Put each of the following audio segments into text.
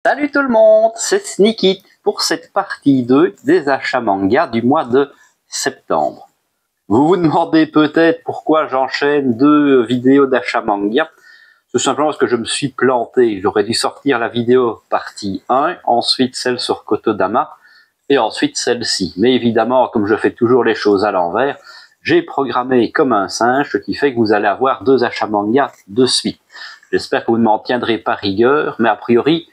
Salut tout le monde, c'est Sneakit pour cette partie 2 des achats manga du mois de septembre. Vous vous demandez peut-être pourquoi j'enchaîne deux vidéos d'achat manga. Tout simplement parce que je me suis planté. J'aurais dû sortir la vidéo partie 1, ensuite celle sur Kotodama, et ensuite celle-ci. Mais évidemment, comme je fais toujours les choses à l'envers, j'ai programmé comme un singe, ce qui fait que vous allez avoir deux achats manga de suite. J'espère que vous ne m'en tiendrez pas rigueur, mais a priori,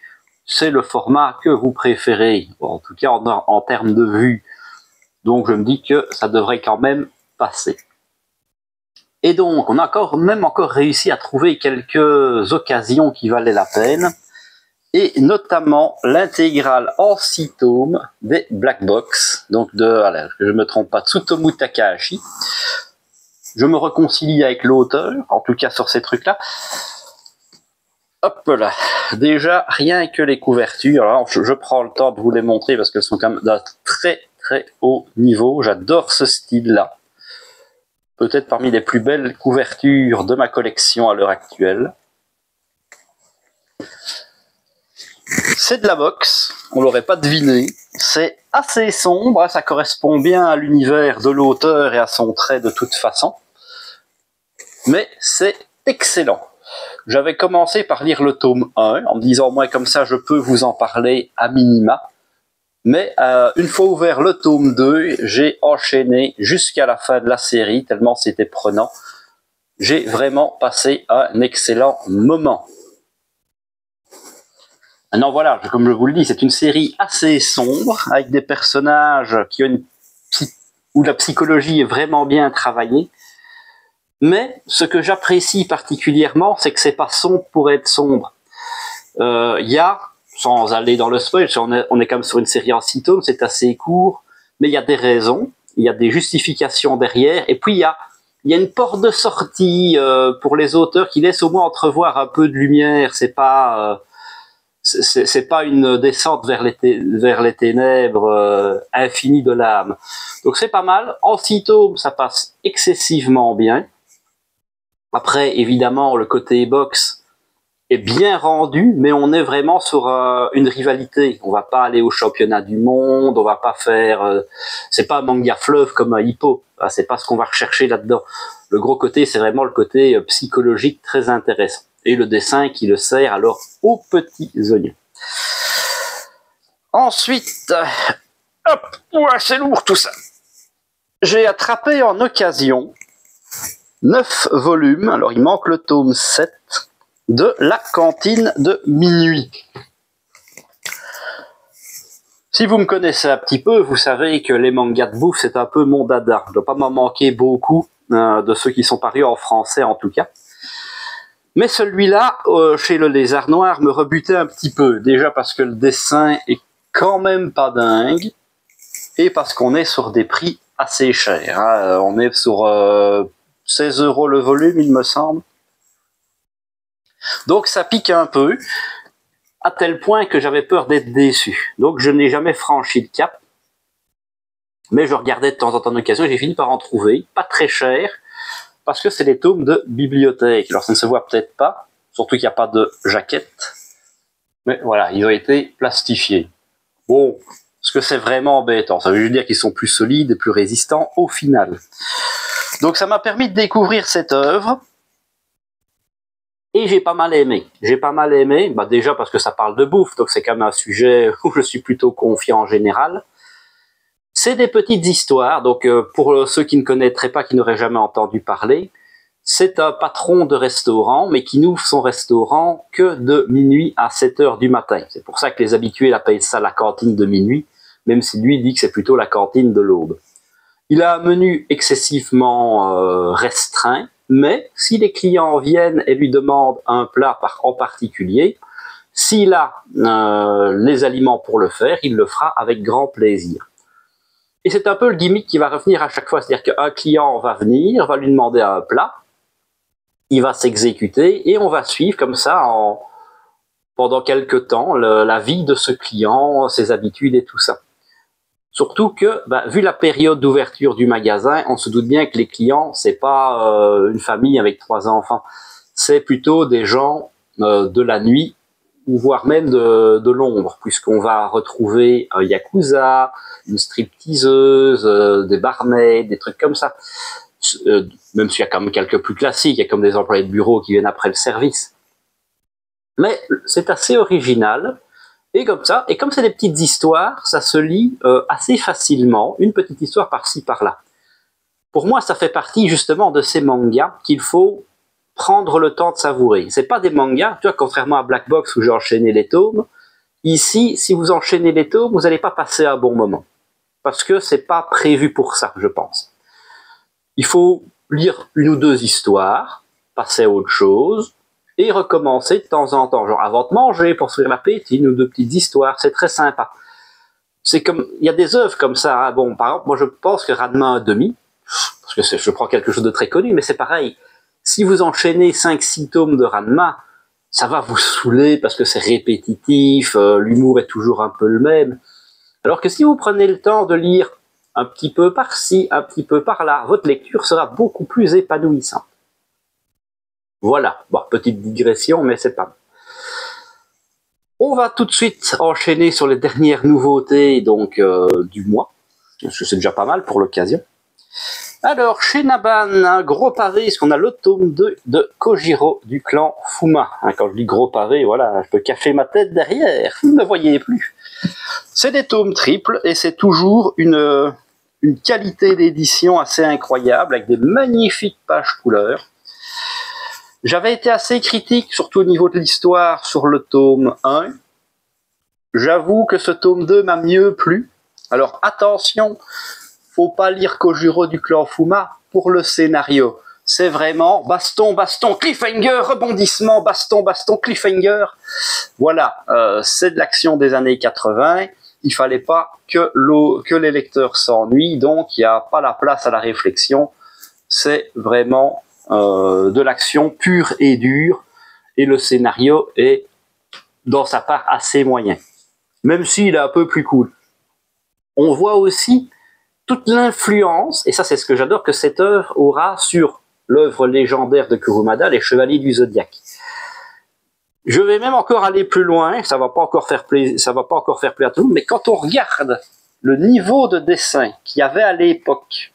c'est le format que vous préférez, en tout cas en termes de vue. Donc je me dis que ça devrait quand même passer. Et donc on a même encore réussi à trouver quelques occasions qui valaient la peine, et notamment l'intégrale en 6 tomes des Black Box, donc que je ne me trompe pas, Tsutomu Takahashi. Je me réconcilie avec l'auteur, en tout cas sur ces trucs-là. Hop là, déjà rien que les couvertures, alors je prends le temps de vous les montrer parce qu'elles sont quand même d'un très très haut niveau, j'adore ce style-là. Peut-être parmi les plus belles couvertures de ma collection à l'heure actuelle. C'est de la boxe, on l'aurait pas deviné, c'est assez sombre, ça correspond bien à l'univers de l'auteur et à son trait de toute façon, mais c'est excellent. J'avais commencé par lire le tome 1, en me disant, moi comme ça je peux vous en parler à minima. Mais une fois ouvert le tome 2, j'ai enchaîné jusqu'à la fin de la série, tellement c'était prenant. J'ai vraiment passé un excellent moment. Maintenant voilà, comme je vous le dis, c'est une série assez sombre, avec des personnages où la psychologie est vraiment bien travaillée. Mais ce que j'apprécie particulièrement, c'est que c'est pas sombre pour être sombre. Y a, sans aller dans le spoil, on est quand même sur une série en 6 tomes, c'est assez court, mais il y a des raisons, il y a des justifications derrière, et puis il y a une porte de sortie pour les auteurs qui laisse au moins entrevoir un peu de lumière. C'est pas une descente vers les ténèbres infinies de l'âme. Donc c'est pas mal. En 6 tomes, ça passe excessivement bien. Après, évidemment, le côté boxe est bien rendu, mais on est vraiment sur une rivalité. On va pas aller au championnat du monde, on va pas faire... c'est pas un manga fleuve comme un Hippo. C'est pas ce qu'on va rechercher là-dedans. Le gros côté, c'est vraiment le côté psychologique très intéressant. Et le dessin qui le sert alors aux petits oignons. Ensuite, hop, ouais, c'est lourd tout ça. J'ai attrapé en occasion 9 volumes, alors il manque le tome 7, de La Cantine de Minuit. Si vous me connaissez un petit peu, vous savez que les mangas de bouffe, c'est un peu mon dada. Il ne doit pas m'en manquer beaucoup, de ceux qui sont parus en français en tout cas. Mais celui-là, chez le Lézard Noir, me rebutait un petit peu. Déjà parce que le dessin est quand même pas dingue, et parce qu'on est sur des prix assez chers. Hein. On est sur 16 € le volume, il me semble. Donc ça pique un peu, à tel point que j'avais peur d'être déçu. Donc je n'ai jamais franchi le cap. Mais je regardais de temps en temps en occasion et j'ai fini par en trouver, pas très cher, parce que c'est des tomes de bibliothèque. Alors ça ne se voit peut-être pas, surtout qu'il n'y a pas de jaquette. Mais voilà, ils ont été plastifiés. Bon, est-ce que c'est vraiment embêtant? Ça veut juste dire qu'ils sont plus solides et plus résistants au final. Donc ça m'a permis de découvrir cette œuvre. Et j'ai pas mal aimé. Déjà parce que ça parle de bouffe, donc c'est quand même un sujet où je suis plutôt confiant en général. C'est des petites histoires, donc pour ceux qui ne connaîtraient pas, qui n'auraient jamais entendu parler, c'est un patron de restaurant, mais qui n'ouvre son restaurant que de minuit à 7 h du matin. C'est pour ça que les habitués l'appellent ça la cantine de minuit, même si lui dit que c'est plutôt la cantine de l'aube. Il a un menu excessivement restreint, mais si les clients viennent et lui demandent un plat en particulier, s'il a les aliments pour le faire, il le fera avec grand plaisir. Et c'est un peu le gimmick qui va revenir à chaque fois, c'est-à-dire qu'un client va venir, va lui demander un plat, il va s'exécuter et on va suivre comme ça pendant quelques temps la vie de ce client, ses habitudes et tout ça. Surtout que, vu la période d'ouverture du magasin, on se doute bien que les clients, c'est pas une famille avec 3 enfants. C'est plutôt des gens de la nuit ou voire même de l'ombre, puisqu'on va retrouver un yakuza, une stripteaseuse, des barmaids, des trucs comme ça. Même s'il y a quand même quelques plus classiques, il y a comme des employés de bureau qui viennent après le service. Mais c'est assez original, et comme ça, et comme c'est des petites histoires, ça se lit assez facilement, une petite histoire par-ci par-là. Pour moi, ça fait partie justement de ces mangas qu'il faut prendre le temps de savourer. C'est pas des mangas, tu vois, contrairement à Black Box où j'ai enchaîné les tomes. Ici, si vous enchaînez les tomes, vous n'allez pas passer un bon moment. Parce que c'est pas prévu pour ça, je pense. Il faut lire une ou deux histoires, passer à autre chose, et recommencer de temps en temps. Genre avant de manger, pour se faire l'appétit, une ou deux petites histoires, c'est très sympa. C'est comme, il y a des œuvres comme ça, hein. Bon, par exemple, moi je pense que Ranma 1/2, parce que je prends quelque chose de très connu, mais c'est pareil. Si vous enchaînez 5-6 tomes de Ranma, ça va vous saouler parce que c'est répétitif, l'humour est toujours un peu le même. Alors que si vous prenez le temps de lire un petit peu par-ci, un petit peu par-là, votre lecture sera beaucoup plus épanouissante. Voilà, bon, petite digression, mais c'est pas mal. On va tout de suite enchaîner sur les dernières nouveautés donc du mois, parce que c'est déjà pas mal pour l'occasion. Alors, chez Naban, un gros pavé, parce qu'on a le tome 2 de Kojiro du clan Fuma. Hein, quand je dis gros pavé, voilà, je peux cacher ma tête derrière, vous ne me voyez plus. C'est des tomes triples et c'est toujours une qualité d'édition assez incroyable, avec des magnifiques pages couleurs. J'avais été assez critique, surtout au niveau de l'histoire, sur le tome 1. J'avoue que ce tome 2 m'a mieux plu. Alors attention, faut pas lire Kojiro du clan Fuma pour le scénario. C'est vraiment baston, baston, cliffhanger, rebondissement, baston, baston, cliffhanger. Voilà, c'est de l'action des années 80. Il fallait pas que les lecteurs s'ennuient, donc il n'y a pas la place à la réflexion. C'est vraiment de l'action pure et dure, et le scénario est, dans sa part, assez moyen. Même s'il est un peu plus cool. On voit aussi toute l'influence, et ça c'est ce que j'adore, que cette œuvre aura sur l'œuvre légendaire de Kurumada, Les Chevaliers du Zodiaque. Je vais même encore aller plus loin, ça va pas encore faire plaisir à tout le monde, mais quand on regarde le niveau de dessin qu'il y avait à l'époque,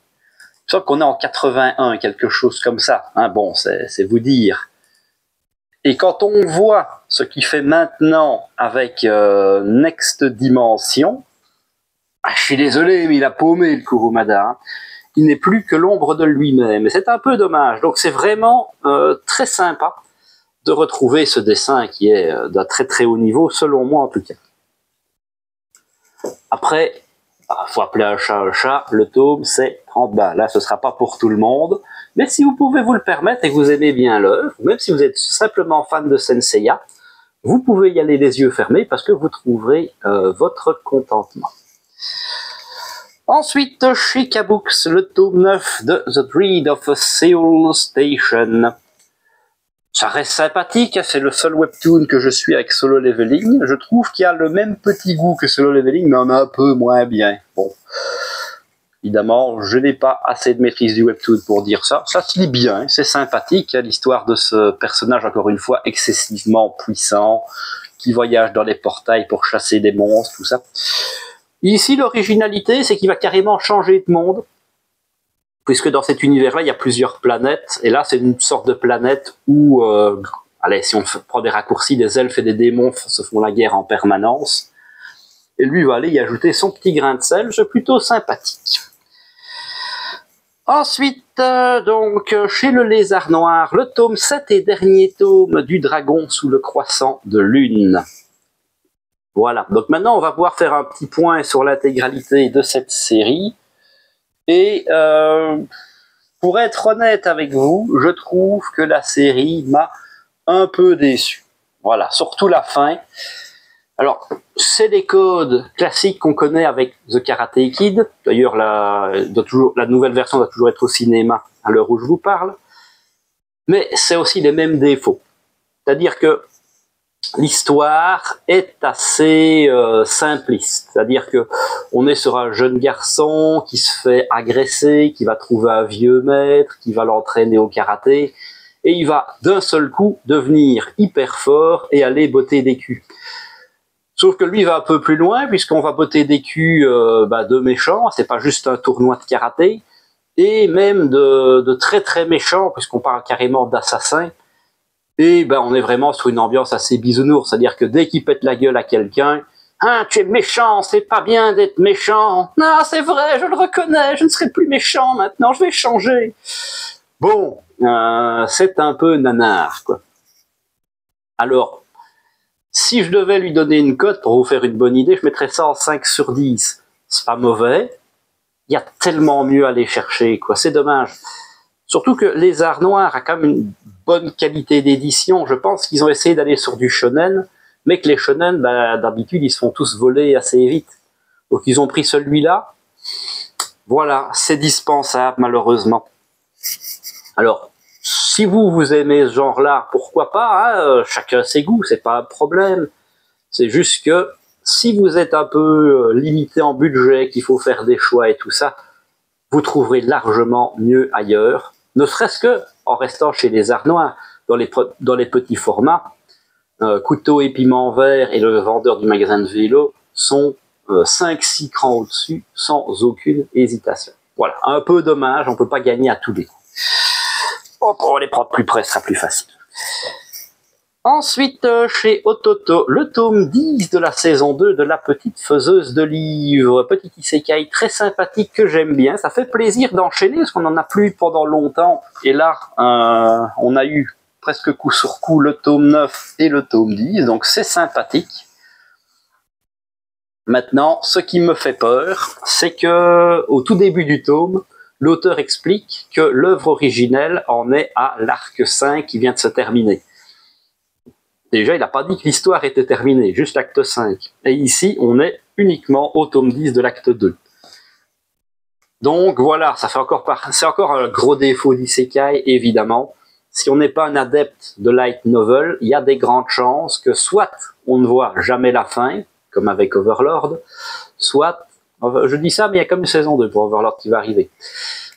sauf qu'on est en 81, quelque chose comme ça, hein, bon, c'est vous dire. Et quand on voit ce qu'il fait maintenant avec Next Dimension, je suis désolé, mais il a paumé le Kurumada. Hein. Il n'est plus que l'ombre de lui-même. Et c'est un peu dommage. Donc c'est vraiment très sympa de retrouver ce dessin qui est d'un très très haut niveau, selon moi en tout cas. Après, faut appeler un chat, le tome c'est 30 balles. Là, ce sera pas pour tout le monde. Mais si vous pouvez vous le permettre et que vous aimez bien l'œuvre, même si vous êtes simplement fan de Senseiya, vous pouvez y aller les yeux fermés parce que vous trouverez votre contentement. Ensuite, chez Kabooks, le tome 9 de The Dread of a Seoul Station. Ça reste sympathique, c'est le seul webtoon que je suis avec Solo Leveling. Je trouve qu'il a le même petit goût que Solo Leveling, mais en un peu moins bien. Bon, évidemment, je n'ai pas assez de maîtrise du webtoon pour dire ça. Ça se lit bien, c'est sympathique, l'histoire de ce personnage, encore une fois, excessivement puissant, qui voyage dans les portails pour chasser des monstres, tout ça. Ici, l'originalité, c'est qu'il va carrément changer de monde, puisque dans cet univers-là, il y a plusieurs planètes, et là, c'est une sorte de planète où, allez, si on prend des raccourcis, des elfes et des démons se font la guerre en permanence, et lui va aller y ajouter son petit grain de sel, c'est plutôt sympathique. Ensuite, donc, chez le Lézard Noir, le tome 7 et dernier tome du Dragon sous le croissant de lune. Voilà, donc maintenant on va pouvoir faire un petit point sur l'intégralité de cette série. Et pour être honnête avec vous, je trouve que la série m'a un peu déçu. Voilà, surtout la fin. Alors, c'est des codes classiques qu'on connaît avec The Karate Kid. D'ailleurs, la nouvelle version doit toujours être au cinéma à l'heure où je vous parle. Mais c'est aussi les mêmes défauts. C'est-à-dire que l'histoire est assez simpliste, c'est-à-dire que on est sur un jeune garçon qui se fait agresser, qui va trouver un vieux maître, qui va l'entraîner au karaté, et il va d'un seul coup devenir hyper fort et aller botter des culs. Sauf que lui il va un peu plus loin, puisqu'on va botter des culs de méchants, c'est pas juste un tournoi de karaté, et même de très très méchants, puisqu'on parle carrément d'assassins, et on est vraiment sur une ambiance assez bisounours, c'est-à-dire que dès qu'il pète la gueule à quelqu'un, hein, tu es méchant, c'est pas bien d'être méchant. Non, c'est vrai, je le reconnais, je ne serai plus méchant maintenant, je vais changer. Bon, c'est un peu nanar, quoi. Alors, si je devais lui donner une cote pour vous faire une bonne idée, je mettrais ça en 5 sur 10. C'est pas mauvais. Il y a tellement mieux à aller chercher, quoi. C'est dommage. Surtout que Les Arts Noirs a quand même une bonne qualité d'édition. Je pense qu'ils ont essayé d'aller sur du shonen, mais que les shonen, d'habitude, ils se font tous voler assez vite. Donc ils ont pris celui-là. Voilà, c'est dispensable, malheureusement. Alors, si vous aimez ce genre-là, pourquoi pas, hein, chacun ses goûts, c'est pas un problème. C'est juste que si vous êtes un peu limité en budget, qu'il faut faire des choix et tout ça, vous trouverez largement mieux ailleurs, ne serait-ce que en restant chez Les Arts Noirs, dans les petits formats. Couteau et Piment Vert et le vendeur du magasin de vélo sont 5-6 crans au-dessus, sans aucune hésitation. Voilà, un peu dommage, on peut pas gagner à tous les coups. Pour les prendre plus près, ce sera plus facile. Ensuite, chez Ototo, le tome 10 de la saison 2 de La Petite Faiseuse de Livres. Petit isekai très sympathique que j'aime bien. Ça fait plaisir d'enchaîner parce qu'on n'en a plus pendant longtemps. Et là, on a eu presque coup sur coup le tome 9 et le tome 10. Donc c'est sympathique. Maintenant, ce qui me fait peur, c'est que au tout début du tome, l'auteur explique que l'œuvre originelle en est à l'arc 5 qui vient de se terminer. Déjà, il n'a pas dit que l'histoire était terminée, juste l'acte 5. Et ici, on est uniquement au tome 10 de l'acte 2. Donc voilà, c'est encore un gros défaut d'isekai, évidemment. Si on n'est pas un adepte de light novel, il y a des grandes chances que soit on ne voit jamais la fin, comme avec Overlord, soit, je dis ça, mais il y a comme une saison 2 pour Overlord qui va arriver,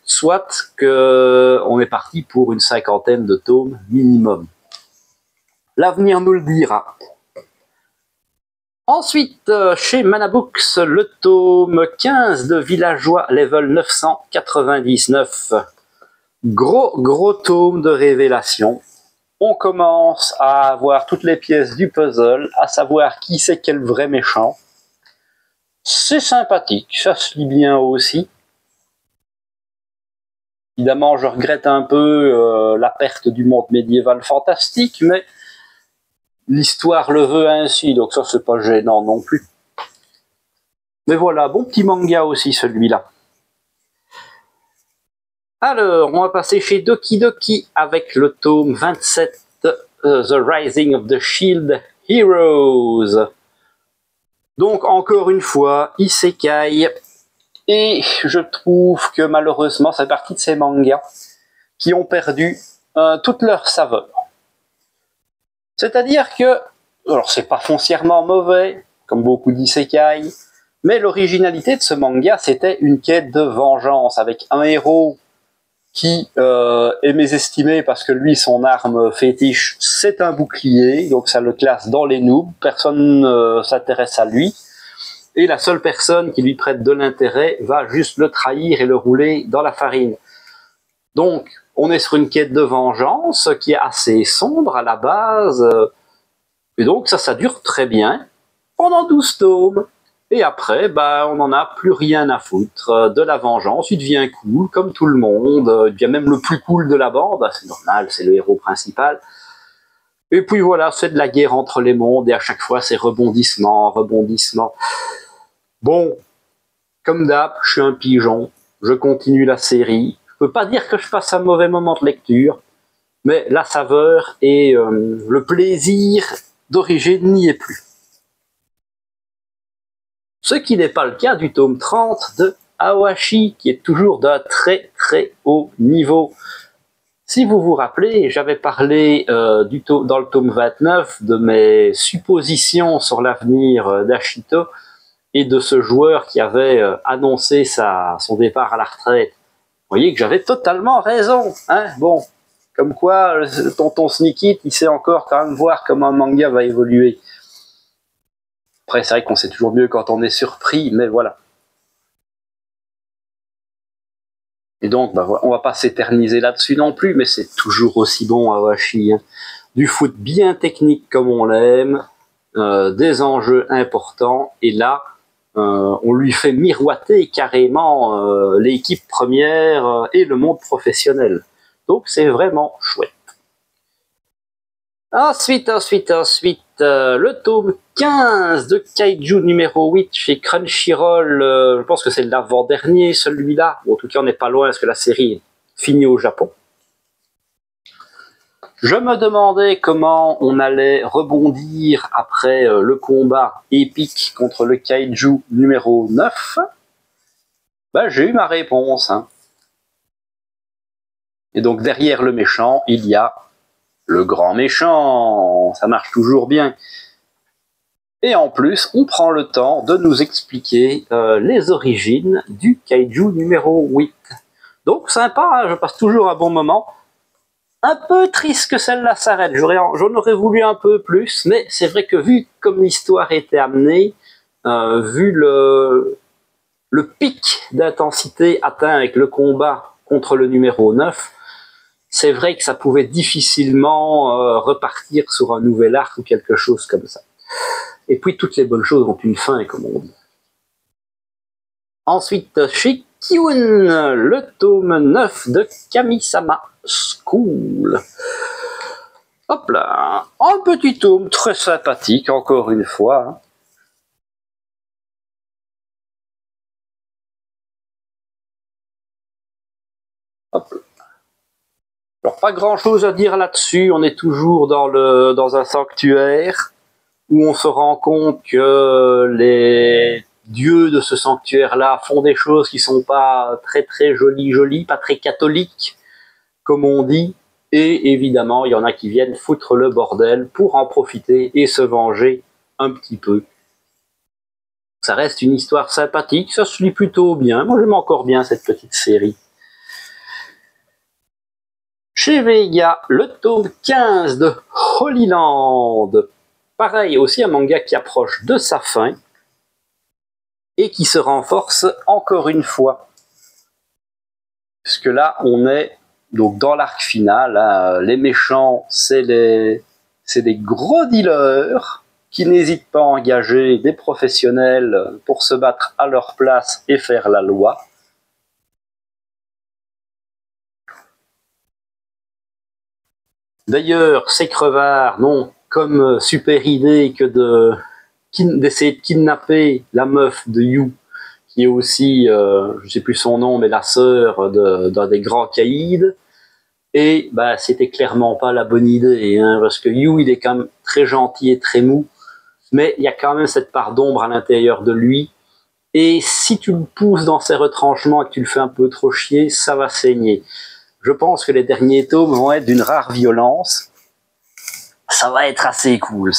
soit qu'on est parti pour une 50aine de tomes minimum. L'avenir nous le dira. Ensuite, chez Manabooks, le tome 15 de Villageois level 999. Gros tome de révélation. On commence à avoir toutes les pièces du puzzle, à savoir qui c'est quel vrai méchant. C'est sympathique, ça se lit bien aussi. Évidemment, je regrette un peu la perte du monde médiéval fantastique, mais l'histoire le veut ainsi, donc ça c'est pas gênant non plus. Mais voilà, bon petit manga aussi celui-là. Alors, on va passer chez Doki Doki avec le tome 27, The Rising of the Shield Heroes. Donc encore une fois, isekai, et je trouve que malheureusement c'est partie de ces mangas qui ont perdu toute leur saveur. C'est-à-dire que, alors c'est pas foncièrement mauvais, comme beaucoup d'isekai, mais l'originalité de ce manga, c'était une quête de vengeance, avec un héros qui est mésestimé parce que lui, son arme fétiche, c'est un bouclier, donc ça le classe dans les noobs, personne ne s'intéresse à lui, et la seule personne qui lui prête de l'intérêt va juste le trahir et le rouler dans la farine. Donc, on est sur une quête de vengeance qui est assez sombre à la base, et donc ça dure très bien, pendant 12 tomes. Et après, on n'en a plus rien à foutre de la vengeance, il devient cool, comme tout le monde, il devient même le plus cool de la bande, c'est normal, c'est le héros principal. Et puis voilà, c'est de la guerre entre les mondes, et à chaque fois c'est rebondissement. Bon, comme d'hab, je suis un pigeon, je continue la série, je peux pas dire que je passe un mauvais moment de lecture, mais la saveur et le plaisir d'origine n'y est plus. Ce qui n'est pas le cas du tome 30 de Awashi, qui est toujours d'un très haut niveau. Si vous vous rappelez, j'avais parlé dans le tome 29 de mes suppositions sur l'avenir d'Ashito et de ce joueur qui avait annoncé son départ à la retraite. Vous voyez que j'avais totalement raison. Hein, bon, Comme quoi, tonton Sneaky, il sait encore quand même voir comment un manga va évoluer. Après, c'est vrai qu'on sait toujours mieux quand on est surpris, mais voilà. Et donc, bah, on va pas s'éterniser là-dessus non plus, mais c'est toujours aussi bon Awashi. Hein. Du foot bien technique comme on l'aime, des enjeux importants, et là, on lui fait miroiter carrément l'équipe première et le monde professionnel. Donc c'est vraiment chouette. Ensuite, le tome 15 de Kaiju numéro 8 chez Crunchyroll. Je pense que c'est l'avant-dernier, celui-là. Bon, en tout cas, on n'est pas loin parce que la série est finie au Japon. Je me demandais comment on allait rebondir après le combat épique contre le Kaiju numéro 9. Ben, j'ai eu ma réponse. Hein. Et donc, derrière le méchant, il y a le grand méchant. Ça marche toujours bien. Et en plus, on prend le temps de nous expliquer les origines du Kaiju numéro 8. Donc, sympa, hein, je passe toujours un bon moment. Un peu triste que celle-là s'arrête. J'en aurais voulu un peu plus, mais c'est vrai que vu comme l'histoire était amenée, vu le pic d'intensité atteint avec le combat contre le numéro 9, c'est vrai que ça pouvait difficilement repartir sur un nouvel arc ou quelque chose comme ça. Et puis toutes les bonnes choses ont une fin, comme on dit. Ensuite, chez Kiun, le tome 9 de Kami-sama School. Hop là, un petit tome très sympathique, encore une fois. Hop là. Alors, pas grand-chose à dire là-dessus, on est toujours dans un sanctuaire où on se rend compte que les dieux de ce sanctuaire-là font des choses qui sont pas très très jolies, pas très catholiques, comme on dit, et évidemment, il y en a qui viennent foutre le bordel pour en profiter et se venger un petit peu. Ça reste une histoire sympathique, ça se lit plutôt bien, moi j'aime encore bien cette petite série. Chez Vega, le tome 15 de Holy Land. Pareil, aussi un manga qui approche de sa fin et qui se renforce encore une fois. Puisque là, on est donc dans l'arc final. Hein, les méchants, c'est des gros dealers qui n'hésitent pas à engager des professionnels pour se battre à leur place et faire la loi. D'ailleurs, ces crevards n'ont comme super idée que d'essayer de kidnapper la meuf de Yu, qui est aussi, je ne sais plus son nom, mais la sœur d'un des grands caïds. Et bah, c'était clairement pas la bonne idée, hein, parce que Yu, il est quand même très gentil et très mou, mais il y a quand même cette part d'ombre à l'intérieur de lui. Et si tu le pousses dans ses retranchements et que tu le fais un peu trop chier, ça va saigner. Je pense que les derniers tomes vont être d'une rare violence. Ça va être assez cool,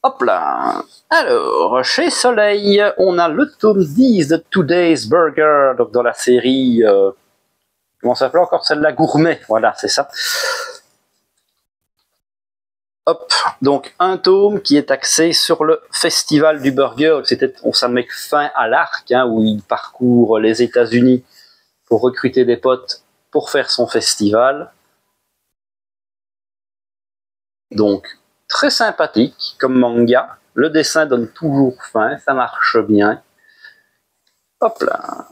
Hop là. Alors, chez Soleil, on a le tome 10 de Today's Burger, donc dans la série... comment ça s'appelle encore celle-là? Gourmet, voilà, c'est ça. Hop, donc un tome qui est axé sur le festival du burger. Ça met fin à l'arc, hein, où il parcourt les États-Unis pour recruter des potes pour faire son festival. Donc, très sympathique comme manga. Le dessin donne toujours faim, ça marche bien. Hop là.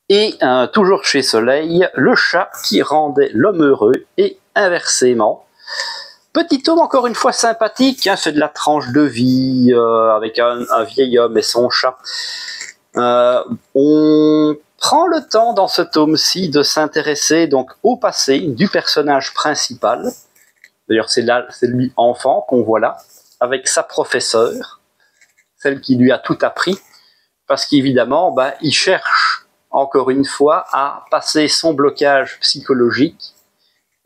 Et toujours chez Soleil, le chat qui rendait l'homme heureux et inversement. Petit tome encore une fois sympathique, hein, c'est de la tranche de vie avec un vieil homme et son chat. On prend le temps dans ce tome-ci de s'intéresser donc au passé du personnage principal. D'ailleurs, c'est lui enfant qu'on voit là, avec sa professeure, celle qui lui a tout appris, parce qu'évidemment, bah, il cherche encore une fois à passer son blocage psychologique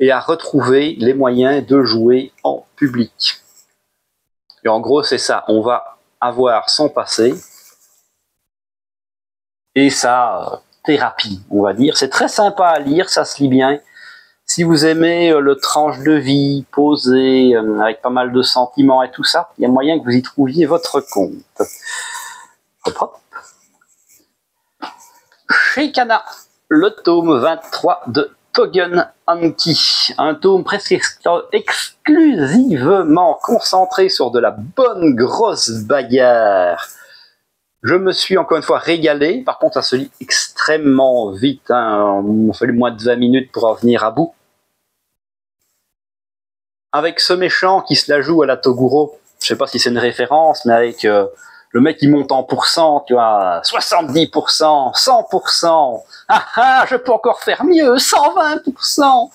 et à retrouver les moyens de jouer en public. Et en gros, c'est ça, on va avoir son passé et sa thérapie, on va dire. C'est très sympa à lire, ça se lit bien. Si vous aimez le tranche de vie posé, avec pas mal de sentiments et tout ça, il y a moyen que vous y trouviez votre compte. Hop, hop. Chez Kana, le tome 23 de Togen Anki, un tome presque exclusivement concentré sur de la bonne grosse bagarre. Je me suis encore une fois régalé, par contre ça se lit extrêmement vite, hein. Il m'a fallu moins de 20 minutes pour en venir à bout. Avec ce méchant qui se la joue à la Toguro, je sais pas si c'est une référence, mais avec le mec qui monte en pourcent, tu vois, 70%, 100%, je peux encore faire mieux, 120%.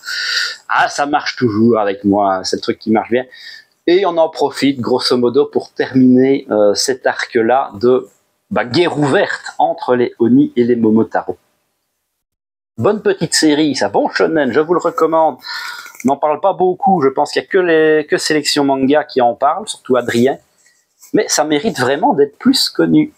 Ah, ça marche toujours avec moi, c'est le truc qui marche bien. Et on en profite, grosso modo, pour terminer cet arc-là de guerre ouverte entre les Oni et les Momotaro. Bonne petite série, ça, bon shonen, je vous le recommande. On n'en parle pas beaucoup, je pense qu'il n'y a que Sélection Manga qui en parle, surtout Adrien. Mais ça mérite vraiment d'être plus connu.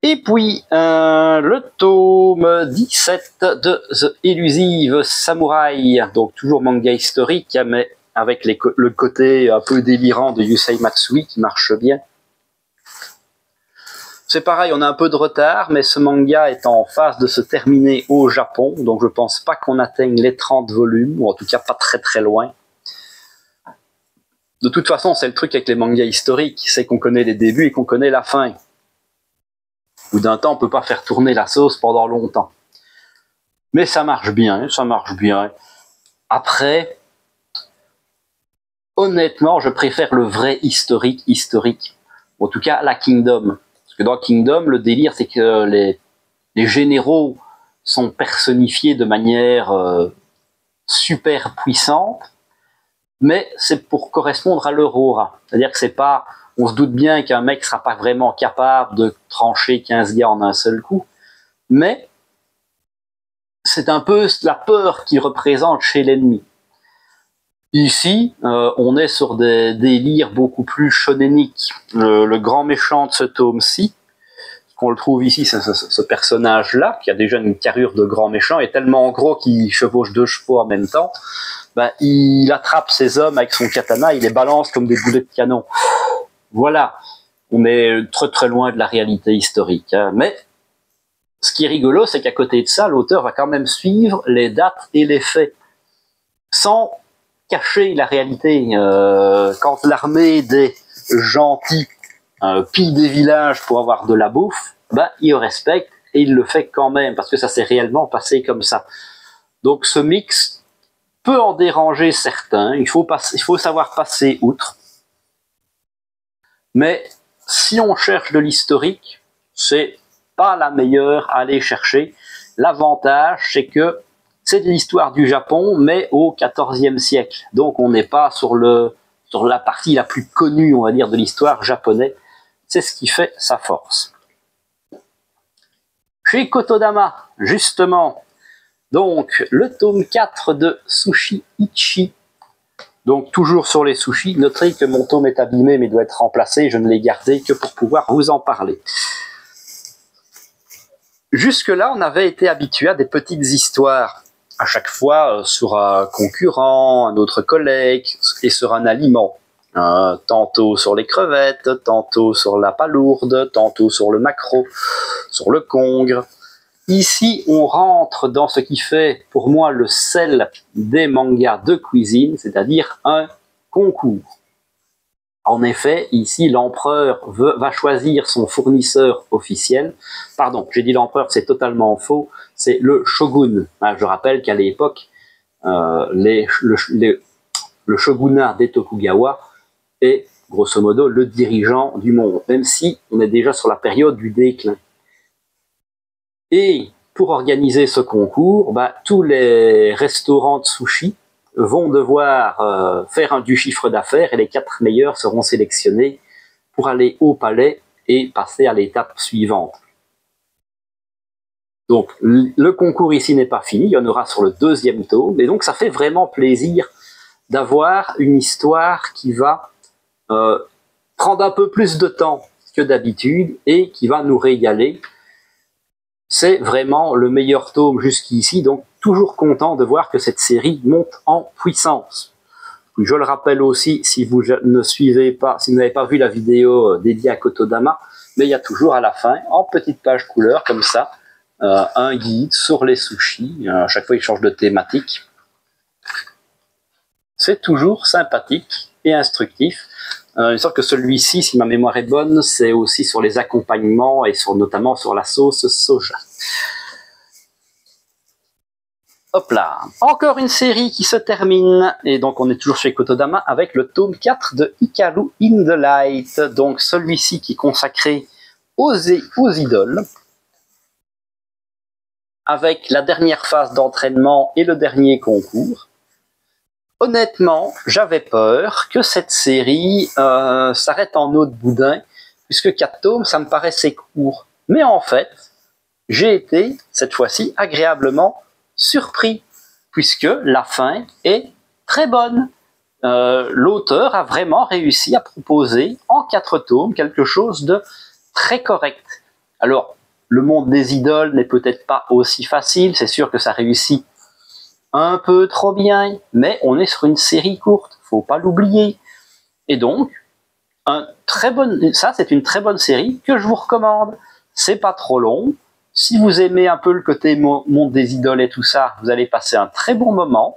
Et puis, le tome 17 de The Elusive Samurai, donc toujours manga historique, mais avec le côté un peu délirant de Yusei Matsui qui marche bien. C'est pareil, on a un peu de retard, mais ce manga est en phase de se terminer au Japon, donc je pense pas qu'on atteigne les 30 volumes, ou en tout cas pas très très loin. De toute façon, c'est le truc avec les mangas historiques, c'est qu'on connaît les débuts et qu'on connaît la fin. Au bout d'un temps, on peut pas faire tourner la sauce pendant longtemps. Mais ça marche bien, ça marche bien. Après, honnêtement, je préfère le vrai historique. En tout cas, la Kingdom. Parce que dans Kingdom, le délire, c'est que les généraux sont personnifiés de manière super puissante, mais c'est pour correspondre à leur aura. C'est-à-dire que c'est pas, on se doute bien qu'un mec sera pas vraiment capable de trancher 15 gars en un seul coup, mais c'est un peu la peur qu'il représente chez l'ennemi. Ici, on est sur des délires beaucoup plus shonéniques. Le grand méchant de ce tome-ci, qu'on le trouve ici, ce personnage-là, qui a déjà une carrure de grand méchant, est tellement gros qu'il chevauche 2 chevaux en même temps, il attrape ses hommes avec son katana, il les balance comme des boulets de canon. Voilà, on est très très loin de la réalité historique. Hein. Mais ce qui est rigolo, c'est qu'à côté de ça, l'auteur va quand même suivre les dates et les faits, sans cacher la réalité. Quand l'armée des gentils pille des villages pour avoir de la bouffe, il respecte et il le fait quand même, parce que ça s'est réellement passé comme ça. Donc ce mix peut en déranger certains, il faut savoir passer outre. Mais si on cherche de l'historique, c'est pas la meilleure à aller chercher. L'avantage, c'est que c'est de l'histoire du Japon, mais au XIVe siècle. Donc on n'est pas sur la partie la plus connue, on va dire, de l'histoire japonaise. C'est ce qui fait sa force. Chez Kotodama, justement, donc le tome 4 de Sushi Ichi. Donc toujours sur les sushis. Notez que mon tome est abîmé mais doit être remplacé. Je ne l'ai gardé que pour pouvoir vous en parler. Jusque-là, on avait été habitué à des petites histoires. À chaque fois sur un concurrent, un autre collègue et sur un aliment. Tantôt sur les crevettes, tantôt sur la palourde, tantôt sur le maquereau, sur le congre. Ici, on rentre dans ce qui fait, pour moi, le sel des mangas de cuisine, c'est-à-dire un concours. En effet, ici, l'empereur va choisir son fournisseur officiel. Pardon, j'ai dit l'empereur, c'est totalement faux. C'est le shogun. Je rappelle qu'à l'époque, le shogunat des Tokugawa est, grosso modo, le dirigeant du monde, même si on est déjà sur la période du déclin. Et pour organiser ce concours, tous les restaurants de sushi vont devoir faire du chiffre d'affaires et les 4 meilleurs seront sélectionnés pour aller au palais et passer à l'étape suivante. Donc le concours ici n'est pas fini, il y en aura sur le 2e tome, et donc ça fait vraiment plaisir d'avoir une histoire qui va prendre un peu plus de temps. Parce que d'habitude et qui va nous régaler. C'est vraiment le meilleur tome jusqu'ici, donc toujours content de voir que cette série monte en puissance. Je le rappelle aussi, si vous ne suivez pas, si vous n'avez pas vu la vidéo dédiée à Kotodama, mais il y a toujours à la fin, en petite page couleur comme ça, un guide sur les sushis. À chaque fois, il change de thématique. C'est toujours sympathique et instructif. Il semble que celui-ci, si ma mémoire est bonne, c'est aussi sur les accompagnements et notamment sur la sauce soja. Hop là, encore une série qui se termine, et donc on est toujours chez Kotodama avec le tome 4 de Hikaru in the Light, donc celui-ci qui est consacré aux idoles, avec la dernière phase d'entraînement et le dernier concours. Honnêtement, j'avais peur que cette série s'arrête en eau de boudin, puisque 4 tomes, ça me paraissait court. Mais en fait, j'ai été, cette fois-ci, agréablement surpris, puisque la fin est très bonne. L'auteur a vraiment réussi à proposer, en 4 tomes, quelque chose de très correct. Alors, le monde des idoles n'est peut-être pas aussi facile, c'est sûr que ça réussit un peu trop bien, mais on est sur une série courte, faut pas l'oublier. Et donc, ça c'est une très bonne série que je vous recommande. C'est pas trop long. Si vous aimez un peu le côté monde des idoles et tout ça, vous allez passer un très bon moment.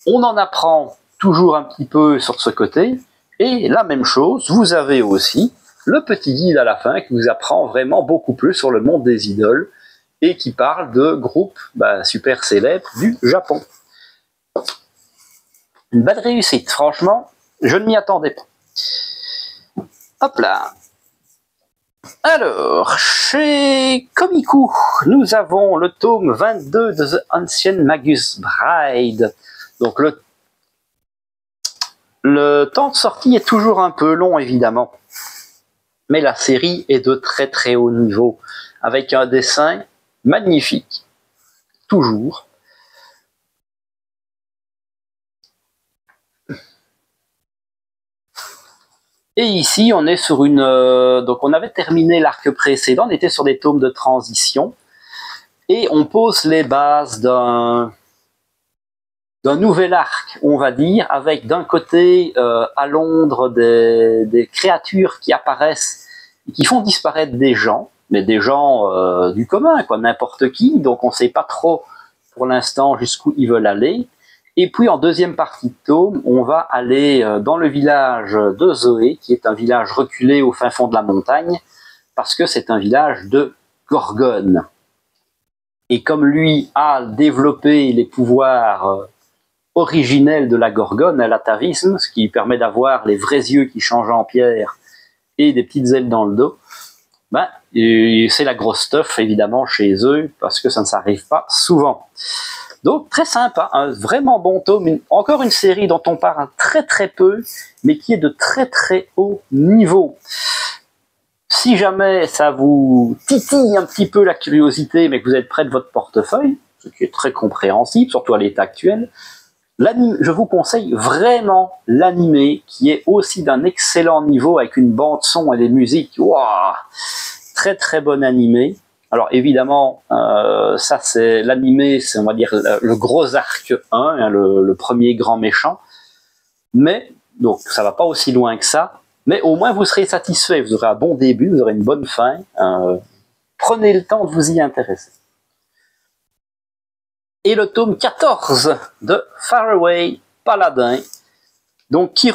On en apprend toujours un petit peu sur ce côté. Et la même chose, vous avez aussi le petit guide à la fin qui vous apprend vraiment beaucoup plus sur le monde des idoles et qui parle de groupes super célèbres du Japon. Une belle réussite, franchement, je ne m'y attendais pas. Hop là. Alors, chez Komiku, nous avons le tome 22 de The Ancient Magus Bride. Donc le temps de sortie est toujours un peu long, évidemment. Mais la série est de très très haut niveau, avec un dessin magnifique. Toujours. Et ici, on est sur donc on avait terminé l'arc précédent, on était sur des tomes de transition, et on pose les bases d'un nouvel arc, on va dire, avec d'un côté à Londres des créatures qui apparaissent, et qui font disparaître des gens, mais des gens du commun, quoi, n'importe qui, donc on ne sait pas trop pour l'instant jusqu'où ils veulent aller. Et puis en deuxième partie de tome, on va aller dans le village de Zoé, qui est un village reculé au fin fond de la montagne, parce que c'est un village de Gorgone. Et comme lui a développé les pouvoirs originels de la Gorgone, l'atavisme, ce qui permet d'avoir les vrais yeux qui changent en pierre et des petites ailes dans le dos, c'est la grosse stuff évidemment chez eux, parce que ça ne s'arrive pas souvent. Donc très sympa, un vraiment bon tome, encore une série dont on parle très très peu, mais qui est de très très haut niveau. Si jamais ça vous titille un petit peu la curiosité, mais que vous êtes près de votre portefeuille, ce qui est très compréhensible, surtout à l'état actuel, je vous conseille vraiment l'animé, qui est aussi d'un excellent niveau, avec une bande son et des musiques. Wow, très très bon animé. Alors évidemment, ça c'est l'animé, c'est on va dire le gros arc 1, le premier grand méchant. Mais donc ça va pas aussi loin que ça. Mais au moins vous serez satisfait, vous aurez un bon début, vous aurez une bonne fin. Prenez le temps de vous y intéresser. Et le tome 14 de Faraway Paladin, donc qui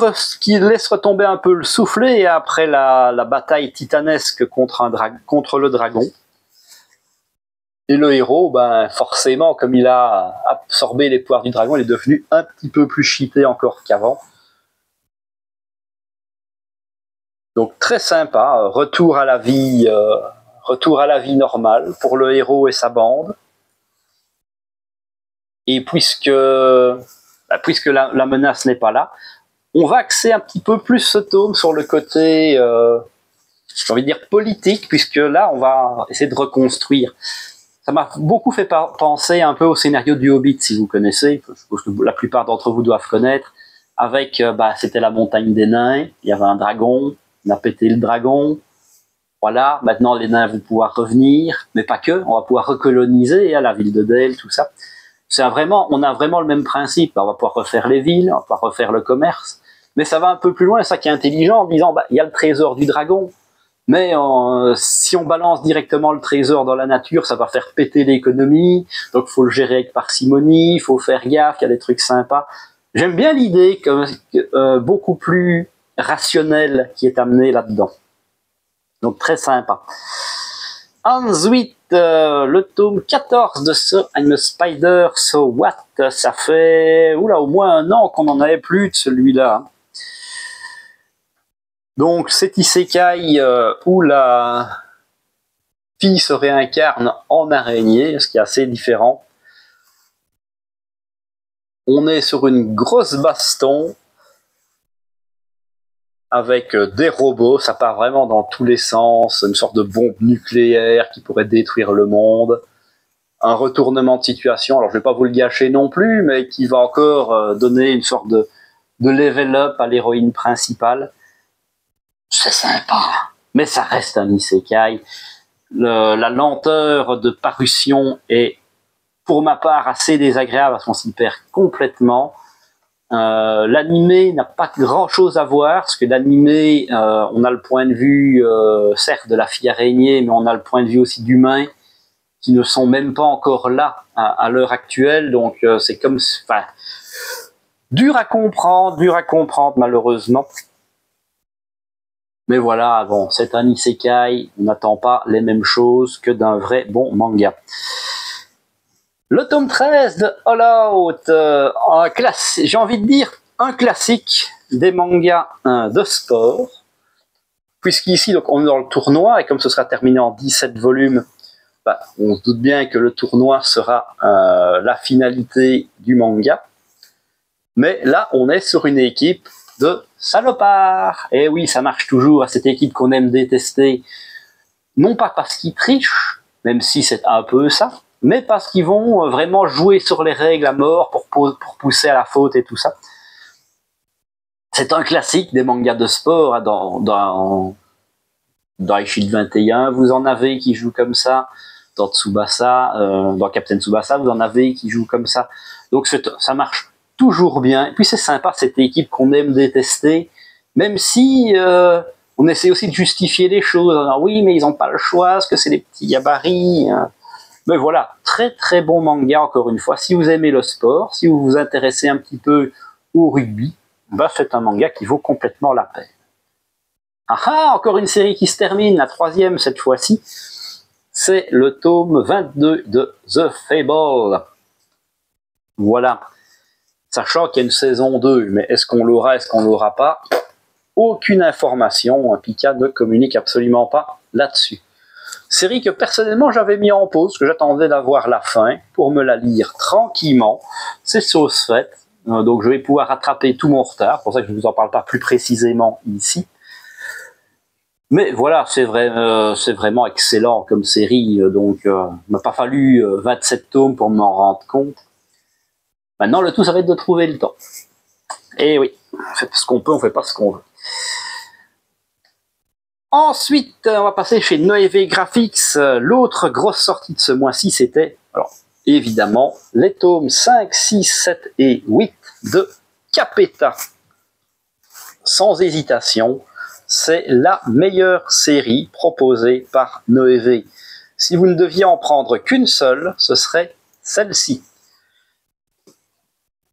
laisse retomber un peu le soufflet après la bataille titanesque contre le dragon. Et le héros, forcément, comme il a absorbé les pouvoirs du dragon, il est devenu un petit peu plus cheaté encore qu'avant. Donc très sympa, retour à la vie normale pour le héros et sa bande. Et puisque la menace n'est pas là, on va axer un petit peu plus ce tome sur le côté, j'ai envie de dire politique, puisque là, on va essayer de reconstruire. Ça m'a beaucoup fait penser un peu au scénario du Hobbit, si vous connaissez. Je suppose que la plupart d'entre vous doivent connaître. Avec, c'était la montagne des nains, il y avait un dragon, on a pété le dragon, Voilà, maintenant les nains vont pouvoir revenir, mais pas que, on va pouvoir recoloniser la ville de Dale, tout ça. On a vraiment le même principe. On va pouvoir refaire les villes, on va pouvoir refaire le commerce, mais ça va un peu plus loin, ça qui est intelligent, en disant, il y a le trésor du dragon, mais si on balance directement le trésor dans la nature, ça va faire péter l'économie, donc il faut le gérer avec parcimonie, il faut faire gaffe, il y a des trucs sympas. J'aime bien l'idée beaucoup plus rationnelle qui est amenée là-dedans. Donc très sympa. Ensuite, le tome 14 de So I'm a Spider, So What, ça fait au moins 1 an qu'on n'en avait plus de celui-là. Donc cet isekai où la fille se réincarne en araignée, ce qui est assez différent. On est sur une grosse baston avec des robots, ça part vraiment dans tous les sens, une sorte de bombe nucléaire qui pourrait détruire le monde, un retournement de situation, alors je vais pas vous le gâcher non plus, mais qui va encore donner une sorte de level up à l'héroïne principale. C'est sympa, mais ça reste un isekai. La lenteur de parution est, pour ma part, assez désagréable parce qu'on s'y perd complètement. L'animé n'a pas grand chose à voir, parce que l'animé, on a le point de vue, certes, de la fille araignée, mais on a le point de vue aussi d'humains qui ne sont même pas encore là à l'heure actuelle, donc c'est comme, dur à comprendre malheureusement. Mais voilà, bon, c'est un isekai, on n'attend pas les mêmes choses que d'un vrai bon manga. Le tome 13 de All Out, j'ai envie de dire un classique des mangas de sport, puisqu'ici donc, on est dans le tournoi, et comme ce sera terminé en 17 volumes, on se doute bien que le tournoi sera la finalité du manga. Mais là, on est sur une équipe de salopards. Et oui, ça marche toujours à cette équipe qu'on aime détester, non pas parce qu'ils trichent, même si c'est un peu ça, mais parce qu'ils vont vraiment jouer sur les règles à mort pour pousser à la faute et tout ça. C'est un classique des mangas de sport. Hein, dans Shield 21, vous en avez qui jouent comme ça. Dans Tsubasa, dans Captain Tsubasa, vous en avez qui jouent comme ça. Donc ça marche toujours bien. Et puis c'est sympa, cette équipe qu'on aime détester, même si on essaie aussi de justifier les choses. Alors, oui, mais ils n'ont pas le choix, parce que c'est des petits gabarits. Hein. Mais voilà, très très bon manga, encore une fois. Si vous aimez le sport, si vous vous intéressez un petit peu au rugby, c'est un manga qui vaut complètement la peine. Encore une série qui se termine, la 3e cette fois-ci. C'est le tome 22 de The Fable. Voilà. Sachant qu'il y a une saison 2, mais est-ce qu'on l'aura, est-ce qu'on l'aura pas? Aucune information, Pika ne communique absolument pas là-dessus. Série que personnellement j'avais mis en pause, que j'attendais d'avoir la fin pour me la lire tranquillement. C'est chose faite, donc je vais pouvoir rattraper tout mon retard, c'est pour ça que je ne vous en parle pas plus précisément ici. Mais voilà, c'est vraiment excellent comme série, donc il m'a pas fallu 27 tomes pour m'en rendre compte. Maintenant, le tout, ça va être de trouver le temps. Et oui, on fait ce qu'on peut, on fait pas ce qu'on veut. Ensuite, on va passer chez Noévé Graphics. L'autre grosse sortie de ce mois-ci, c'était, alors, évidemment, les tomes 5, 6, 7 et 8 de Capeta. Sans hésitation, c'est la meilleure série proposée par Noévé. Si vous ne deviez en prendre qu'une seule, ce serait celle-ci.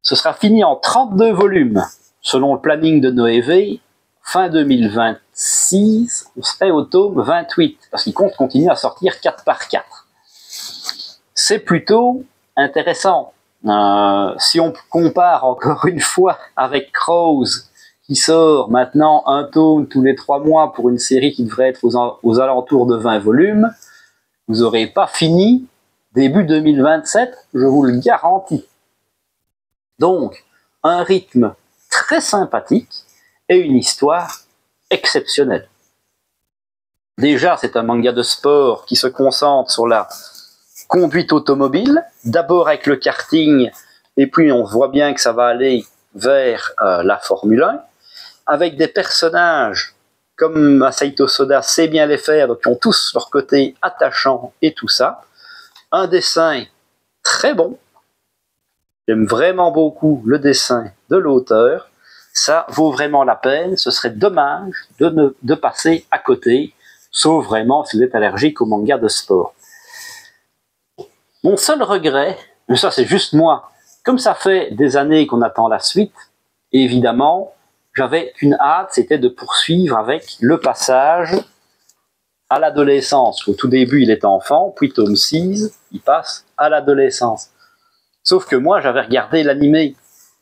Ce sera fini en 32 volumes, selon le planning de Noévé. Fin 2026, on serait au tome 28, parce qu'il compte continuer à sortir 4 par 4. C'est plutôt intéressant. Si on compare encore une fois avec Crows, qui sort maintenant un tome tous les 3 mois pour une série qui devrait être aux alentours de 20 volumes, vous n'aurez pas fini début 2027, je vous le garantis. Donc, un rythme très sympathique et une histoire exceptionnelle. Déjà, c'est un manga de sport qui se concentre sur la conduite automobile, d'abord avec le karting, et puis on voit bien que ça va aller vers la Formule 1, avec des personnages comme Masaito Soda sait bien les faire, donc ils ont tous leur côté attachant et tout ça. Un dessin très bon. J'aime vraiment beaucoup le dessin de l'auteur. Ça vaut vraiment la peine. Ce serait dommage de passer à côté, sauf vraiment si vous êtes allergique au manga de sport. Mon seul regret, mais ça c'est juste moi, comme ça fait des années qu'on attend la suite, évidemment, j'avais qu'une hâte, c'était de poursuivre avec le passage à l'adolescence. Au tout début, il est enfant, puis tome 6, il passe à l'adolescence. Sauf que moi, j'avais regardé l'animé,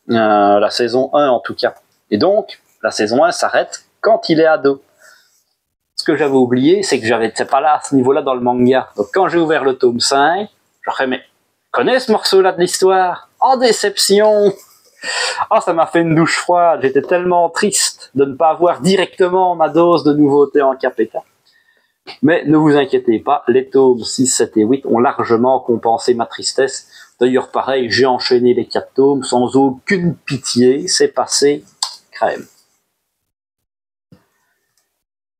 la saison 1 en tout cas. Et donc, la saison 1 s'arrête quand il est ado. Ce que j'avais oublié, c'est que c'est pas là, à ce niveau-là, dans le manga. Donc quand j'ai ouvert le tome 5, j'ai fait, mais connais ce morceau-là de l'histoire? En déception! Oh, ça m'a fait une douche froide. J'étais tellement triste de ne pas avoir directement ma dose de nouveautés en capéta. Mais ne vous inquiétez pas, les tomes 6, 7 et 8 ont largement compensé ma tristesse. D'ailleurs, pareil, j'ai enchaîné les 4 tomes sans aucune pitié. C'est passé crème.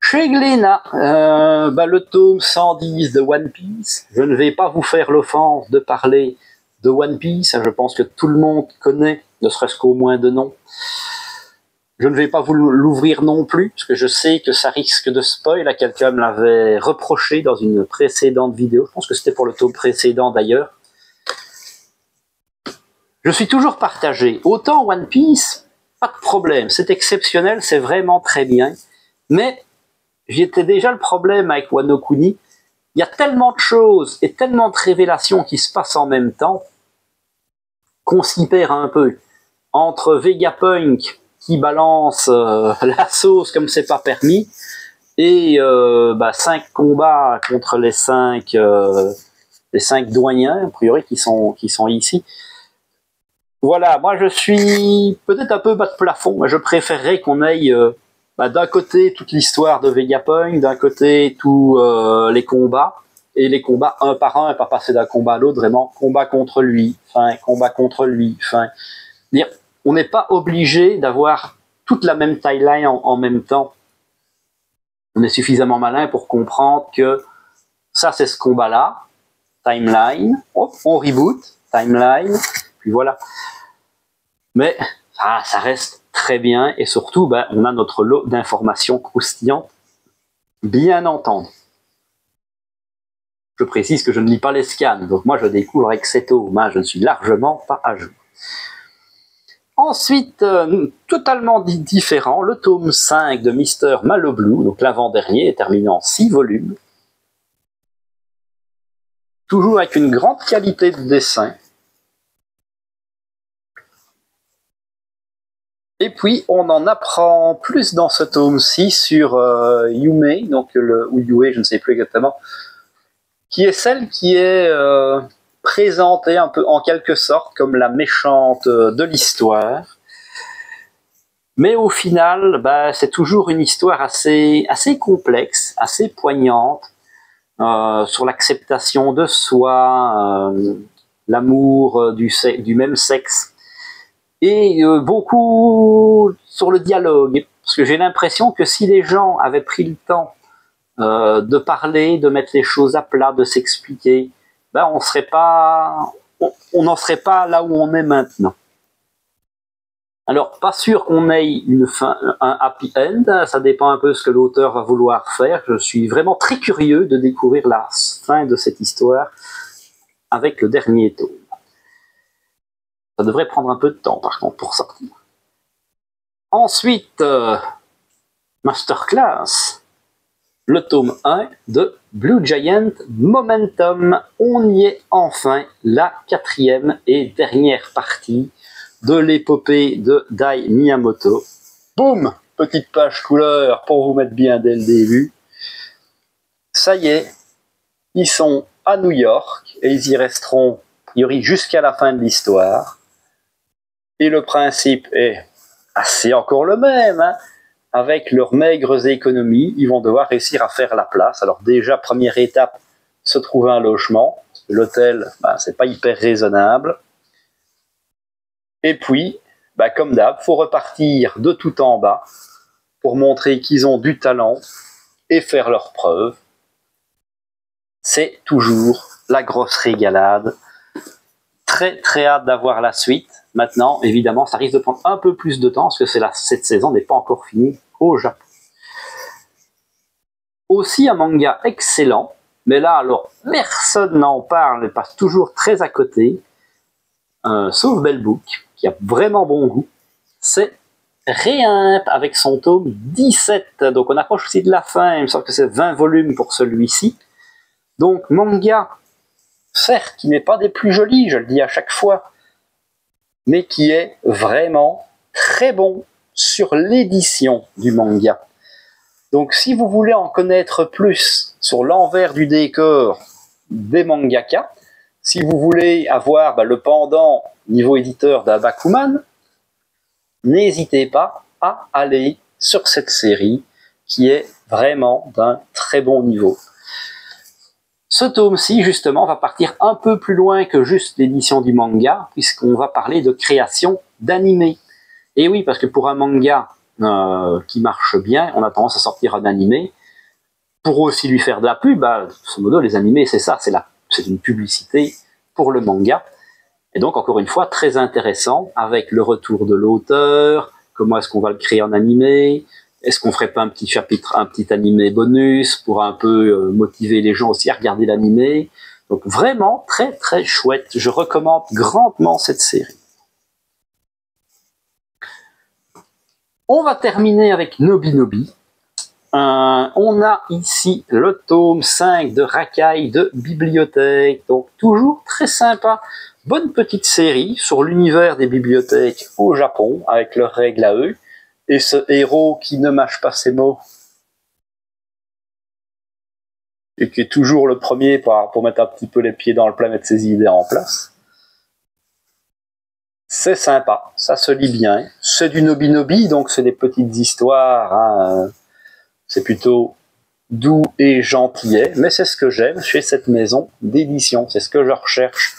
Chez Glénat, le tome 110 de One Piece. Je ne vais pas vous faire l'offense de parler de One Piece. Je pense que tout le monde connaît, ne serait-ce qu'au moins de nom. Je ne vais pas vous l'ouvrir non plus, parce que je sais que ça risque de spoil. Quelqu'un me l'avait reproché dans une précédente vidéo. Je pense que c'était pour le tome précédent d'ailleurs. Je suis toujours partagé. Autant One Piece, pas de problème. C'est exceptionnel, c'est vraiment très bien. Mais j'étais déjà le problème avec Wano Kuni. Il y a tellement de choses et tellement de révélations qui se passent en même temps qu'on s'y perd un peu. Entre Vegapunk qui balance la sauce comme c'est pas permis et 5 combats contre les 5 doyens a priori qui sont ici. Voilà, moi je suis peut-être un peu bas de plafond, mais je préférerais qu'on aille d'un côté toute l'histoire de Vegapunk, d'un côté tous les combats, et les combats un par un, et pas passer d'un combat à l'autre, vraiment combat contre lui, combat contre lui, dire, on n'est pas obligé d'avoir toute la même timeline en même temps. On est suffisamment malin pour comprendre que ça c'est ce combat-là, timeline, hop, on reboot, timeline, puis voilà. Mais ça reste très bien, et surtout, on a notre lot d'informations croustillantes, bien entendu. Je précise que je ne lis pas les scans, donc moi je découvre avec cet tome, je ne suis largement pas à jour. Ensuite, totalement différent, le tome 5 de Mr. Maloblue, donc l'avant-dernier, est terminé en 6 volumes. Toujours avec une grande qualité de dessin. Et puis, on en apprend plus dans ce tome-ci sur Yume, ou Yue, je ne sais plus exactement, qui est celle qui est présentée un peu en quelque sorte comme la méchante de l'histoire. Mais au final, c'est toujours une histoire assez complexe, assez poignante, sur l'acceptation de soi, l'amour du même sexe, et beaucoup sur le dialogue. Parce que j'ai l'impression que si les gens avaient pris le temps de parler, de mettre les choses à plat, de s'expliquer, on n'en serait pas là où on est maintenant. Alors, pas sûr qu'on ait un happy end, ça dépend un peu de ce que l'auteur va vouloir faire. Je suis vraiment très curieux de découvrir la fin de cette histoire avec le dernier tome. Ça devrait prendre un peu de temps, par contre, pour sortir. Ensuite, Masterclass, le tome 1 de Blue Giant Momentum. On y est enfin, la 4e et dernière partie de l'épopée de Dai Miyamoto. Boum, petite page couleur pour vous mettre bien dès le début. Ça y est, ils sont à New York et ils y resteront, a priori, jusqu'à la fin de l'histoire. Et le principe est assez encore le même, avec leurs maigres économies, ils vont devoir réussir à faire la place. Alors déjà, première étape, se trouver un logement. L'hôtel, c'est pas hyper raisonnable. Et puis, comme d'hab, faut repartir de tout en bas pour montrer qu'ils ont du talent et faire leurs preuves. C'est toujours la grosse régalade. Très très hâte d'avoir la suite. Maintenant, évidemment, ça risque de prendre un peu plus de temps parce que cette saison n'est pas encore finie au Japon. Aussi un manga excellent, mais là alors personne n'en parle, il passe toujours très à côté, sauf Bellbook, qui a vraiment bon goût. C'est Réimp avec son tome 17, donc on approche aussi de la fin, il me semble que c'est 20 volumes pour celui-ci. Donc manga, certes, qui n'est pas des plus jolis, je le dis à chaque fois, mais qui est vraiment très bon sur l'édition du manga. Donc si vous voulez en connaître plus sur l'envers du décor des mangaka, si vous voulez avoir le pendant niveau éditeur d'un Bakuman, n'hésitez pas à aller sur cette série qui est vraiment d'un très bon niveau. Ce tome-ci, justement, va partir un peu plus loin que juste l'édition du manga, puisqu'on va parler de création d'animé. Et oui, parce que pour un manga qui marche bien, on a tendance à sortir un animé. Pour aussi lui faire de la pub, grosso modo, les animés, c'est ça, c'est une publicité pour le manga. Et donc, encore une fois, très intéressant, avec le retour de l'auteur, comment est-ce qu'on va le créer en animé, est-ce qu'on ferait pas un petit chapitre, un petit animé bonus pour un peu motiver les gens aussi à regarder l'animé. Donc vraiment très très chouette. Je recommande grandement cette série. On va terminer avec Nobinobi. On a ici le tome 5 de Rakai de Bibliothèque. Donc toujours très sympa. Bonne petite série sur l'univers des bibliothèques au Japon, avec leurs règles à eux. Et ce héros qui ne mâche pas ses mots et qui est toujours le premier pour mettre un petit peu les pieds dans le plat, mettre ses idées en place. C'est sympa, ça se lit bien. C'est du Nobinobi, donc c'est des petites histoires. C'est plutôt doux et gentillet, mais c'est ce que j'aime chez cette maison d'édition, c'est ce que je recherche.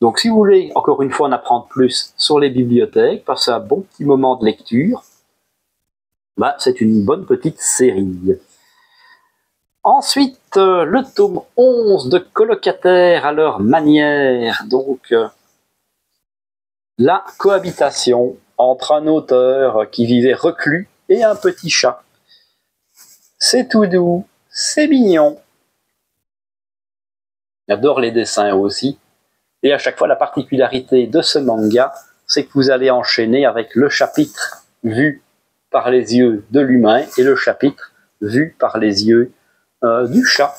Donc si vous voulez, encore une fois, en apprendre plus sur les bibliothèques, passer un bon petit moment de lecture, c'est une bonne petite série. Ensuite, le tome 11 de Colocataires à leur manière. Donc, la cohabitation entre un auteur qui vivait reclus et un petit chat. C'est tout doux, c'est mignon. J'adore les dessins aussi. Et à chaque fois, la particularité de ce manga, c'est que vous allez enchaîner avec le chapitre vu par les yeux de l'humain et le chapitre vu par les yeux du chat,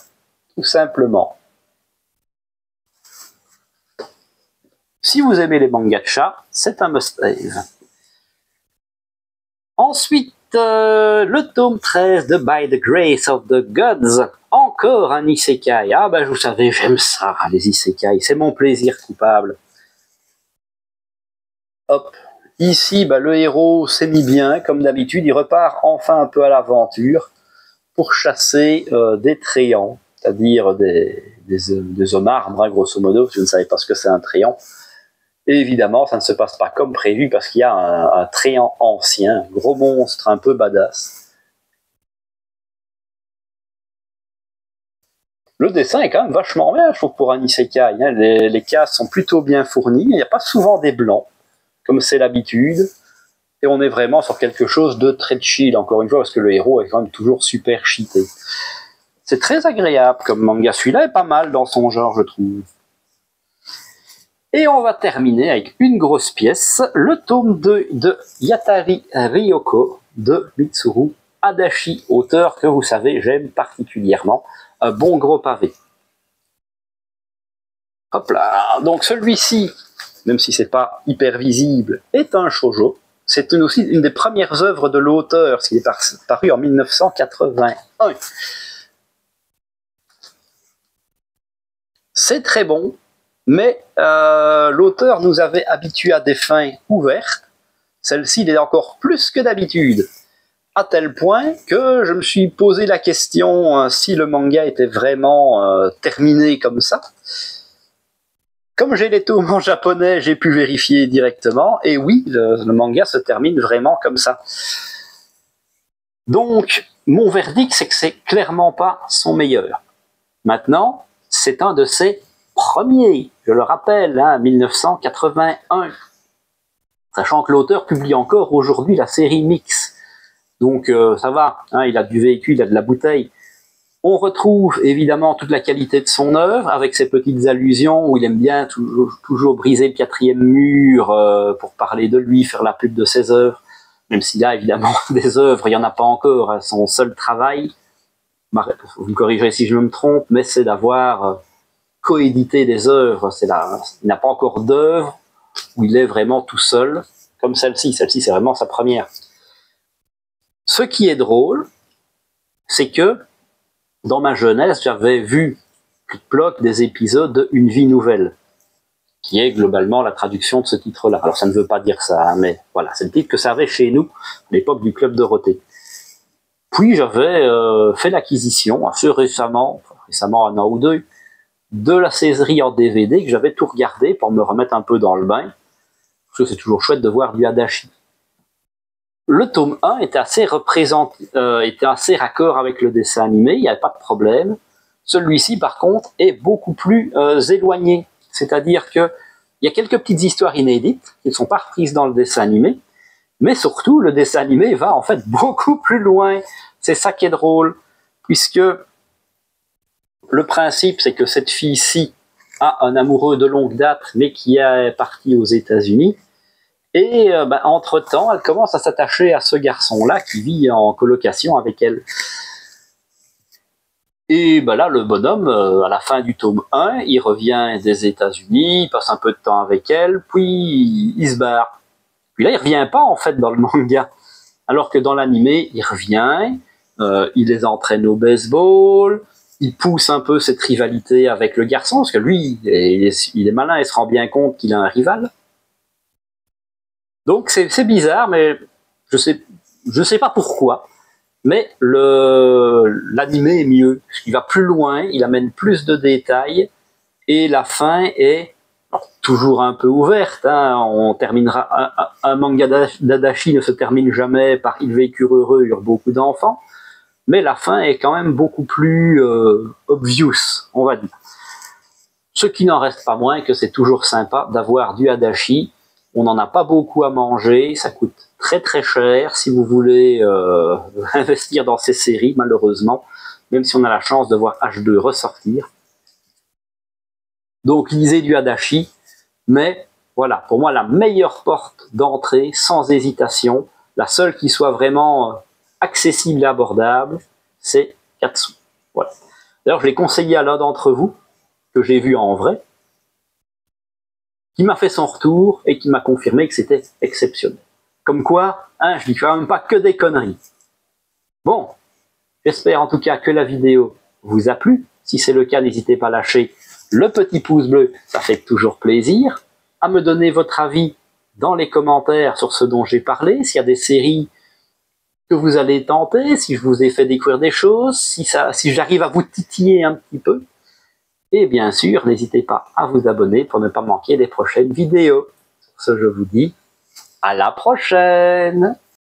tout simplement. Si vous aimez les mangas de chat, c'est un must-have. Ensuite, le tome 13 de By the Grace of the Gods. Encore un isekai. Vous savez, j'aime ça, les isekai. C'est mon plaisir coupable. Hop. Ici, le héros s'est mis bien, comme d'habitude. Il repart enfin un peu à l'aventure pour chasser des tréants, c'est-à-dire des hommes arbres, grosso modo. Je ne savais pas ce que c'est un tréant. Et évidemment, ça ne se passe pas comme prévu parce qu'il y a un tréant ancien, un gros monstre un peu badass. Le dessin est quand même vachement bien, je trouve, pour un isekai. Les cases sont plutôt bien fournies. Il n'y a pas souvent des blancs, comme c'est l'habitude. Et on est vraiment sur quelque chose de très chill, encore une fois, parce que le héros est quand même toujours super cheaté. C'est très agréable comme manga. Celui-là est pas mal dans son genre, je trouve. Et on va terminer avec une grosse pièce, le tome 2 de Yatari Ryoko de Mitsuru Adachi, auteur que vous savez, j'aime particulièrement. Un bon gros pavé. Hop là. Donc celui-ci, même si c'est pas hyper visible, est un shoujo. C'est aussi une des premières œuvres de l'auteur, qui est paru en 1981. C'est très bon, mais l'auteur nous avait habitués à des fins ouvertes. Celle-ci, il est encore plus que d'habitude. À tel point que je me suis posé la question si le manga était vraiment terminé comme ça. Comme j'ai les tomes en japonais, j'ai pu vérifier directement, et oui, le manga se termine vraiment comme ça. Donc, mon verdict, c'est que c'est clairement pas son meilleur. Maintenant, c'est un de ses premiers, je le rappelle, 1981. Sachant que l'auteur publie encore aujourd'hui la série Mix. Donc ça va, il a du véhicule, il a de la bouteille. On retrouve évidemment toute la qualité de son œuvre, avec ses petites allusions, où il aime bien toujours briser le quatrième mur pour parler de lui, faire la pub de ses œuvres. Même s'il y a évidemment des œuvres, il n'y en a pas encore. Son seul travail, vous me corrigerez si je me trompe, mais c'est d'avoir coédité des œuvres. Il n'a pas encore d'œuvre où il est vraiment tout seul, comme celle-ci. Celle-ci, c'est vraiment sa première. Ce qui est drôle, c'est que dans ma jeunesse, j'avais vu bloc des épisodes de Une vie nouvelle, qui est globalement la traduction de ce titre-là. Alors ça ne veut pas dire ça, mais voilà, c'est le titre que ça avait chez nous, à l'époque du Club Dorothée. Puis j'avais fait l'acquisition, assez récemment un an ou deux, de la saiserie en DVD, que j'avais tout regardé pour me remettre un peu dans le bain, parce que c'est toujours chouette de voir du Hadashi. Le tome 1 était assez raccord avec le dessin animé, il n'y avait pas de problème. Celui-ci, par contre, est beaucoup plus éloigné. C'est-à-dire qu'il y a quelques petites histoires inédites qui ne sont pas reprises dans le dessin animé, mais surtout, le dessin animé va en fait beaucoup plus loin. C'est ça qui est drôle, puisque le principe, c'est que cette fille-ci a un amoureux de longue date, mais qui est parti aux États-Unis. Et entre-temps, elle commence à s'attacher à ce garçon-là qui vit en colocation avec elle. Et là, le bonhomme, à la fin du tome 1, il revient des États-Unis, il passe un peu de temps avec elle, puis il se barre. Puis là, il revient pas, en fait, dans le manga. Alors que dans l'animé, il revient, il les entraîne au baseball, il pousse un peu cette rivalité avec le garçon, parce que lui, il est malin, il se rend bien compte qu'il a un rival. Donc c'est bizarre, mais je sais pas pourquoi, mais l'animé est mieux. Il va plus loin, il amène plus de détails, et la fin est toujours un peu ouverte. On terminera un manga d'Adachi ne se termine jamais par ils vécurent heureux, eurent beaucoup d'enfants, mais la fin est quand même beaucoup plus obvious, on va dire. Ce qui n'en reste pas moins que c'est toujours sympa d'avoir du Hadachi. On n'en a pas beaucoup à manger, ça coûte très très cher si vous voulez investir dans ces séries, malheureusement, même si on a la chance de voir H2 ressortir. Donc lisez du Hadachi, mais voilà, pour moi la meilleure porte d'entrée, sans hésitation, la seule qui soit vraiment accessible et abordable, c'est Katsu. Voilà. D'ailleurs, je l'ai conseillé à l'un d'entre vous, que j'ai vu en vrai, qui m'a fait son retour et qui m'a confirmé que c'était exceptionnel. Comme quoi, je dis quand même pas que des conneries. Bon, j'espère en tout cas que la vidéo vous a plu. Si c'est le cas, n'hésitez pas à lâcher le petit pouce bleu, ça fait toujours plaisir. À me donner votre avis dans les commentaires sur ce dont j'ai parlé, s'il y a des séries que vous allez tenter, si je vous ai fait découvrir des choses, si j'arrive à vous titiller un petit peu. Et bien sûr, n'hésitez pas à vous abonner pour ne pas manquer les prochaines vidéos. Sur ce, je vous dis à la prochaine!